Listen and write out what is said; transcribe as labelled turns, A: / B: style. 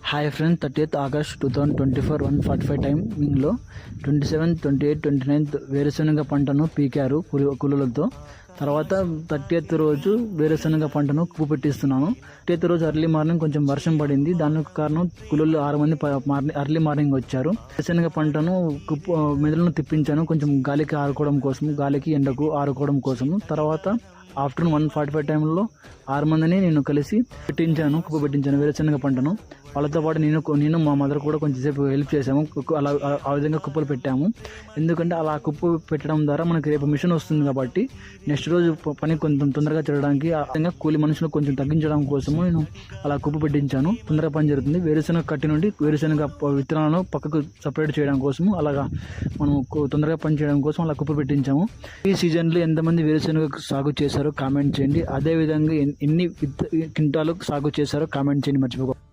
A: Hi friends, 30th August 2024 1:45 టైమింగ్లో 27, 28, 29 వేరుశనగ పంటను పీకారు కూలీలతో. తర్వాత 30th రోజు వేరుశనగ పంటను కుప్పు పెట్టిస్తున్నాను. 30th రోజు అర్లీ మార్నింగ్ కొంచెం వర్షం పడింది. దానికి కారణం కూలీలు 6 మంది అర్లీ మార్నింగ్ వచ్చారు. వేరుశనగ పంటను మెదడును తిప్పించాను, కొంచెం గాలికి ఆరుకోవడం కోసం, గాలికి ఎండకు ఆరుకోవడం కోసం. తర్వాత ఆఫ్టర్నూన్ 1:45 టైంలో 6 మందిని నేను కలిసి కుప్పు పెట్టించాను వేరుశనగ పంటను. వాళ్ళతో పాటు నేను మా మదర్ కూడా కొంచెంసేపు హెల్ప్ చేసాము. అలా ఆ విధంగా కుప్పలు పెట్టాము. ఎందుకంటే అలా కుప్పు పెట్టడం ద్వారా మనకి రేపు మిషన్ వస్తుంది కాబట్టి నెక్స్ట్ రోజు పని కొంచెం తొందరగా చేయడానికి, ఆ విధంగా కూలి మనుషులు కొంచెం తగ్గించడం కోసము నేను అలా కుప్పు పెట్టించాను. తొందరగా పని జరుగుతుంది. వేరుశనగ కట్టి నుండి వేరుశనగ విత్తనాలను పక్కకు సపరేట్ చేయడం కోసము, అలాగా మనం తొందరగా పని చేయడం కోసం అలా కుప్పు పెట్టించాము. ఈ సీజన్లో ఎంతమంది వేరుశనగ సాగు చేశారో కామెంట్ చేయండి. అదేవిధంగా ఎన్ని క్వింటాలు సాగు చేశారో కామెంట్ చేయండి, మర్చిపోకూడదు.